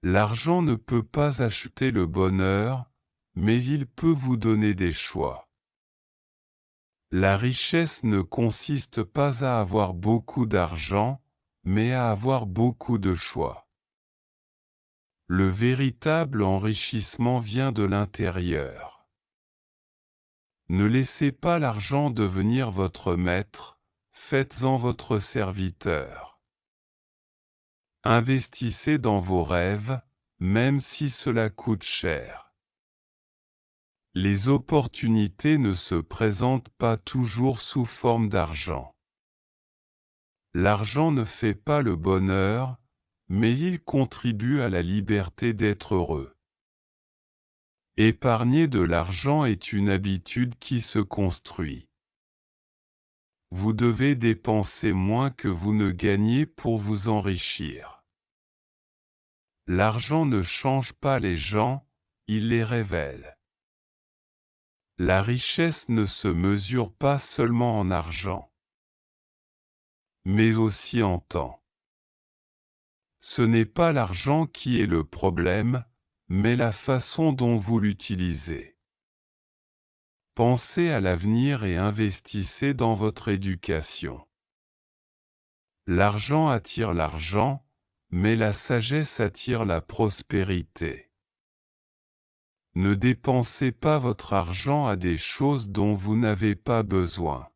L'argent ne peut pas acheter le bonheur, mais il peut vous donner des choix. La richesse ne consiste pas à avoir beaucoup d'argent, mais à avoir beaucoup de choix. Le véritable enrichissement vient de l'intérieur. Ne laissez pas l'argent devenir votre maître, faites-en votre serviteur. Investissez dans vos rêves, même si cela coûte cher. Les opportunités ne se présentent pas toujours sous forme d'argent. L'argent ne fait pas le bonheur, mais il contribue à la liberté d'être heureux. Épargner de l'argent est une habitude qui se construit. Vous devez dépenser moins que vous ne gagnez pour vous enrichir. L'argent ne change pas les gens, il les révèle. La richesse ne se mesure pas seulement en argent, mais aussi en temps. Ce n'est pas l'argent qui est le problème, mais la façon dont vous l'utilisez. Pensez à l'avenir et investissez dans votre éducation. L'argent attire l'argent, mais la sagesse attire la prospérité. Ne dépensez pas votre argent à des choses dont vous n'avez pas besoin.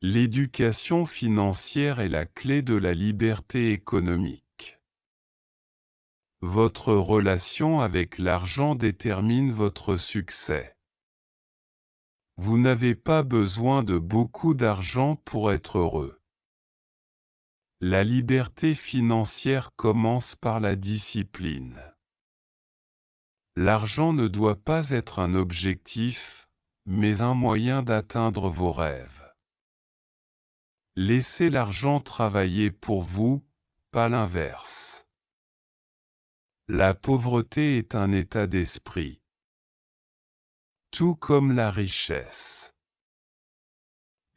L'éducation financière est la clé de la liberté économique. Votre relation avec l'argent détermine votre succès. Vous n'avez pas besoin de beaucoup d'argent pour être heureux. La liberté financière commence par la discipline. L'argent ne doit pas être un objectif, mais un moyen d'atteindre vos rêves. Laissez l'argent travailler pour vous, pas l'inverse. La pauvreté est un état d'esprit, tout comme la richesse.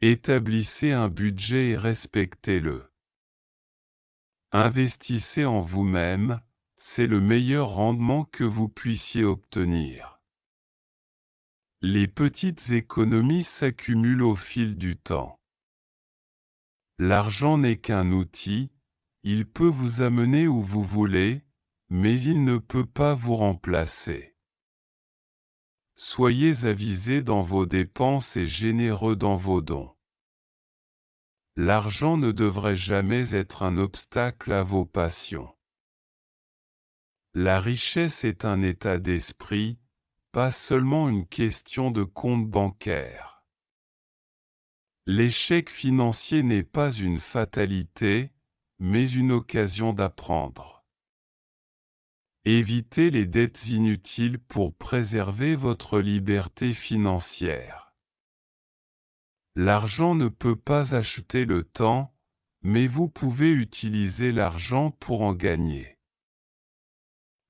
Établissez un budget et respectez-le. Investissez en vous-même, c'est le meilleur rendement que vous puissiez obtenir. Les petites économies s'accumulent au fil du temps. L'argent n'est qu'un outil, il peut vous amener où vous voulez, mais il ne peut pas vous remplacer. Soyez avisés dans vos dépenses et généreux dans vos dons. L'argent ne devrait jamais être un obstacle à vos passions. La richesse est un état d'esprit, pas seulement une question de compte bancaire. L'échec financier n'est pas une fatalité, mais une occasion d'apprendre. Évitez les dettes inutiles pour préserver votre liberté financière. L'argent ne peut pas acheter le temps, mais vous pouvez utiliser l'argent pour en gagner.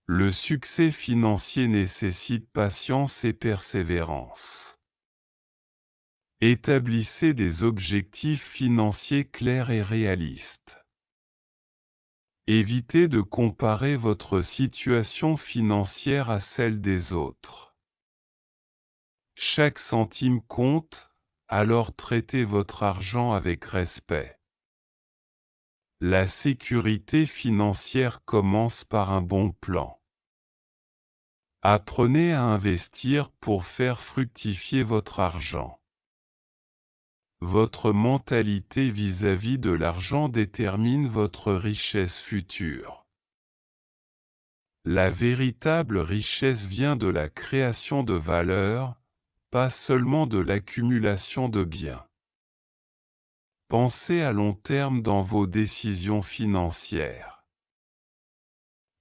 Le succès financier nécessite patience et persévérance. Établissez des objectifs financiers clairs et réalistes. Évitez de comparer votre situation financière à celle des autres. Chaque centime compte, alors traitez votre argent avec respect. La sécurité financière commence par un bon plan. Apprenez à investir pour faire fructifier votre argent. Votre mentalité vis-à-vis de l'argent détermine votre richesse future. La véritable richesse vient de la création de valeur, pas seulement de l'accumulation de biens. Pensez à long terme dans vos décisions financières.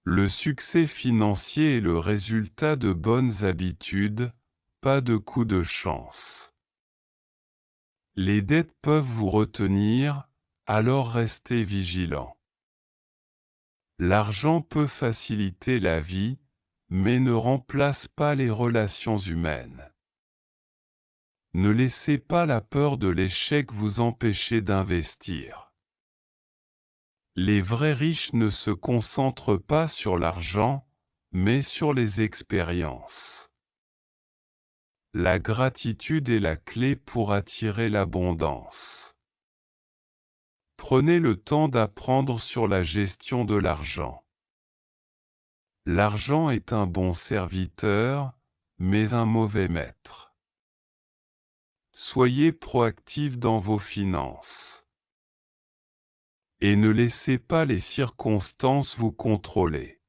Le succès financier est le résultat de bonnes habitudes, pas de coups de chance. Les dettes peuvent vous retenir, alors restez vigilant. L'argent peut faciliter la vie, mais ne remplace pas les relations humaines. Ne laissez pas la peur de l'échec vous empêcher d'investir. Les vrais riches ne se concentrent pas sur l'argent, mais sur les expériences. La gratitude est la clé pour attirer l'abondance. Prenez le temps d'apprendre sur la gestion de l'argent. L'argent est un bon serviteur, mais un mauvais maître. Soyez proactif dans vos finances. Et ne laissez pas les circonstances vous contrôler.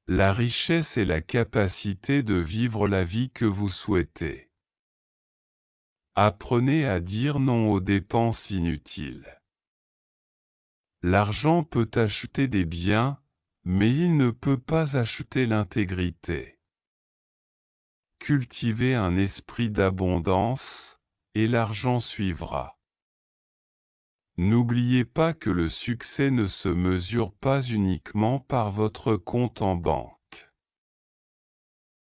La richesse est la capacité de vivre la vie que vous souhaitez. Apprenez à dire non aux dépenses inutiles. L'argent peut acheter des biens, mais il ne peut pas acheter l'intégrité. Cultivez un esprit d'abondance, et l'argent suivra. N'oubliez pas que le succès ne se mesure pas uniquement par votre compte en banque.